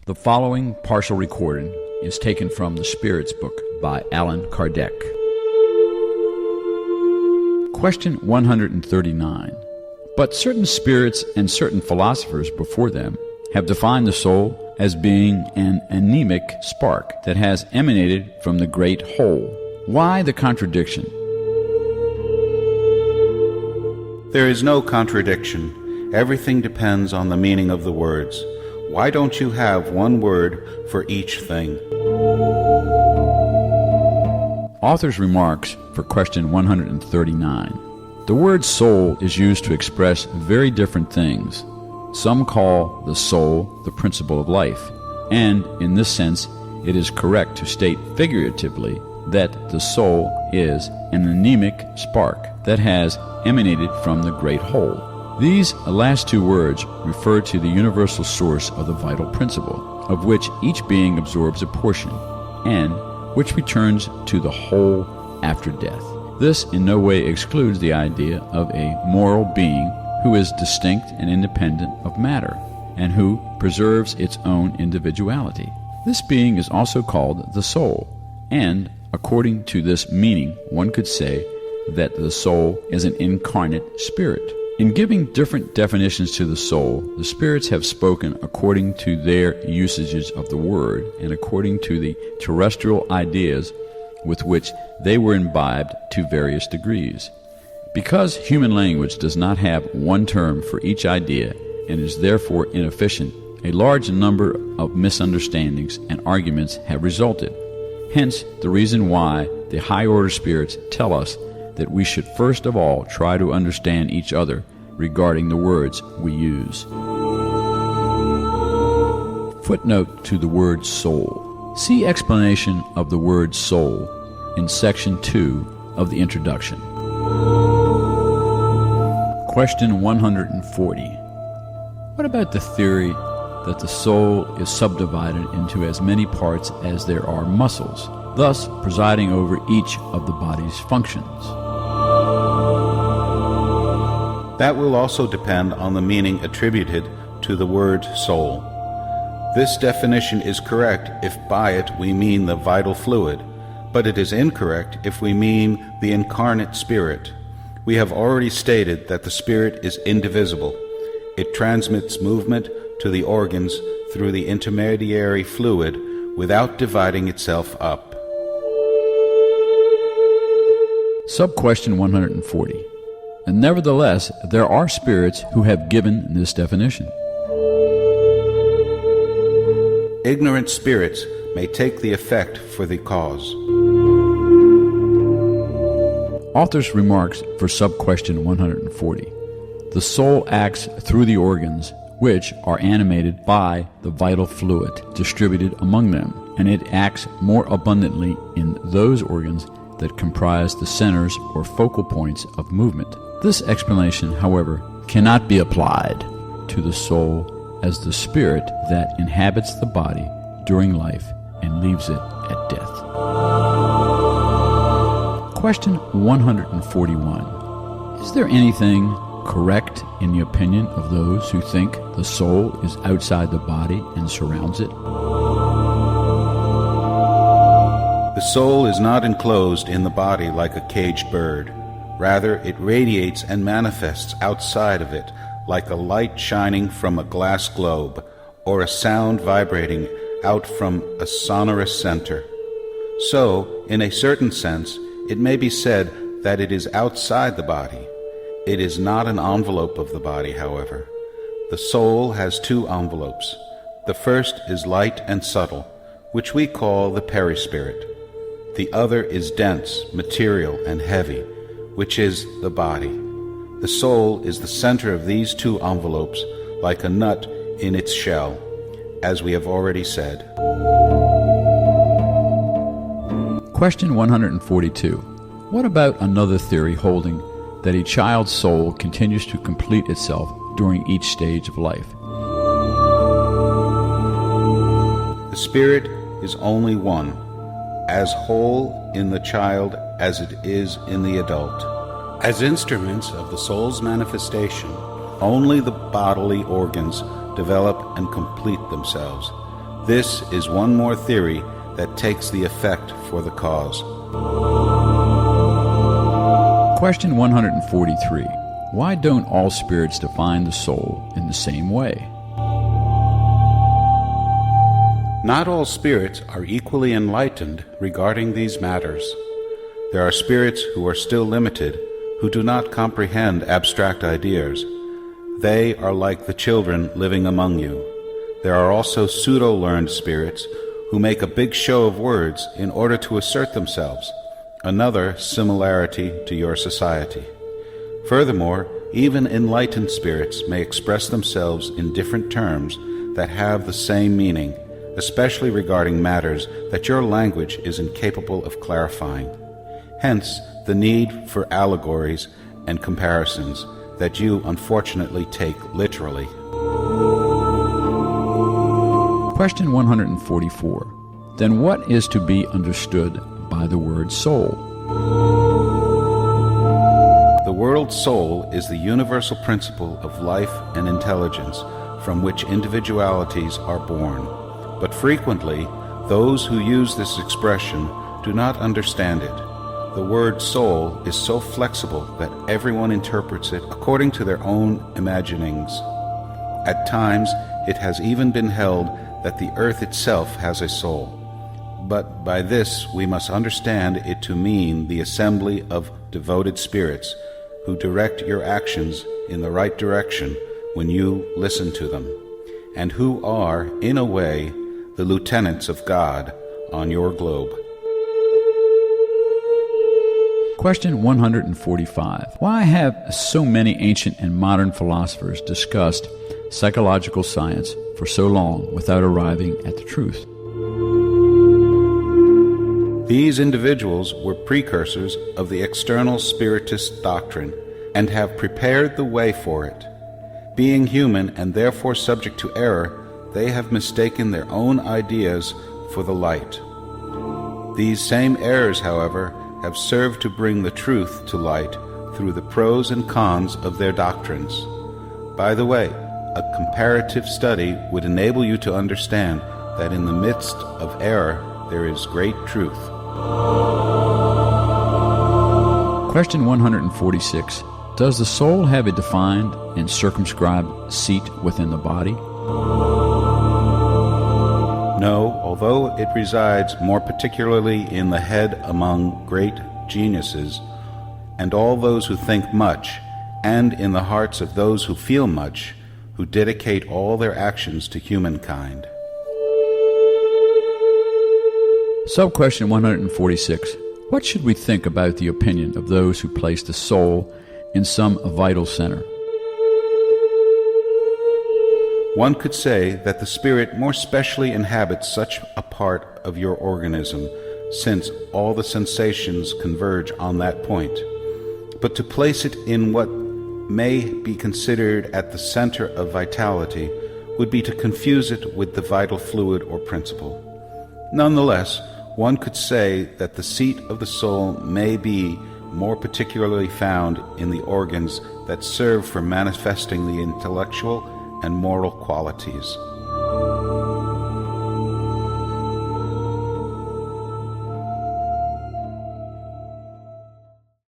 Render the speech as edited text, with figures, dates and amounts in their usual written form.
The following partial recording is taken from The Spirits Book by Allan Kardec. Question 139. But certain spirits and certain philosophers before them have defined the soul as being an anemic spark that has emanated from the great whole. Why the contradiction? There is no contradiction. Everything depends on the meaning of the words. Why don't you have one word for each thing? Author's remarks for question 139. The word soul is used to express very different things. Some call the soul the principle of life, and in this sense it is correct to state figuratively that the soul is an anemic spark that has emanated from the great whole. These last two words refer to the universal source of the vital principle, of which each being absorbs a portion, and which returns to the whole after death. This in no way excludes the idea of a moral being who is distinct and independent of matter, and who preserves its own individuality. This being is also called the soul, and according to this meaning, one could say that the soul is an incarnate spirit. In giving different definitions to the soul, the spirits have spoken according to their usages of the word and according to the terrestrial ideas with which they were imbibed to various degrees. Because human language does not have one term for each idea and is therefore inefficient, a large number of misunderstandings and arguments have resulted. Hence, the reason why the high-order spirits tell us that we should first of all try to understand each other regarding the words we use. Footnote to the word soul. See explanation of the word soul in section 2 of the introduction. Question 140. What about the theory that the soul is subdivided into as many parts as there are muscles, thus presiding over each of the body's functions? That will also depend on the meaning attributed to the word soul. This definition is correct if by it we mean the vital fluid, but it is incorrect if we mean the incarnate spirit. We have already stated that the spirit is indivisible. It transmits movement to the organs through the intermediary fluid without dividing itself up. Sub-question 140. And nevertheless, there are spirits who have given this definition. Ignorant spirits may take the effect for the cause. Author's remarks for sub-question 140. The soul acts through the organs, which are animated by the vital fluid distributed among them, and it acts more abundantly in those organs that comprise the centers or focal points of movement. This explanation, however, cannot be applied to the soul as the spirit that inhabits the body during life and leaves it at death. Question 141. Is there anything correct in the opinion of those who think the soul is outside the body and surrounds it? The soul is not enclosed in the body like a caged bird. Rather, it radiates and manifests outside of it like a light shining from a glass globe or a sound vibrating out from a sonorous center. So, in a certain sense, it may be said that it is outside the body. It is not an envelope of the body, however. The soul has two envelopes. The first is light and subtle, which we call the perispirit. The other is dense, material, and heavy, which is the body. The soul is the center of these two envelopes, like a nut in its shell, as we have already said. Question 142. What about another theory holding that a child's soul continues to complete itself during each stage of life? The spirit is only one, as whole in the child as it is in the adult. As instruments of the soul's manifestation, only the bodily organs develop and complete themselves. This is one more theory that takes the effect for the cause. Question 143. Why don't all spirits define the soul in the same way? Not all spirits are equally enlightened regarding these matters. There are spirits who are still limited, who do not comprehend abstract ideas. They are like the children living among you. There are also pseudo-learned spirits who make a big show of words in order to assert themselves, another similarity to your society. Furthermore, even enlightened spirits may express themselves in different terms that have the same meaning, especially regarding matters that your language is incapable of clarifying. Hence, the need for allegories and comparisons that you unfortunately take literally. Question 144. Then what is to be understood by the word soul? The word soul is the universal principle of life and intelligence from which individualities are born. But frequently, those who use this expression do not understand it. The word soul is so flexible that everyone interprets it according to their own imaginings. At times, it has even been held that the earth itself has a soul. But by this we must understand it to mean the assembly of devoted spirits who direct your actions in the right direction when you listen to them, and who are, in a way, the lieutenants of God on your globe. Question 145. Why have so many ancient and modern philosophers discussed psychological science for so long without arriving at the truth? These individuals were precursors of the external spiritist doctrine and have prepared the way for it. Being human and therefore subject to error, they have mistaken their own ideas for the light. These same errors, however, have served to bring the truth to light through the pros and cons of their doctrines. By the way, a comparative study would enable you to understand that in the midst of error there is great truth. Question 146. Does the soul have a defined and circumscribed seat within the body? No, although it resides more particularly in the head among great geniuses, and all those who think much, and in the hearts of those who feel much, who dedicate all their actions to humankind. Sub-question 146. What should we think about the opinion of those who place the soul in some vital center? One could say that the spirit more specially inhabits such a part of your organism, since all the sensations converge on that point. But to place it in what may be considered at the center of vitality would be to confuse it with the vital fluid or principle. Nonetheless, one could say that the seat of the soul may be more particularly found in the organs that serve for manifesting the intellectual and moral qualities.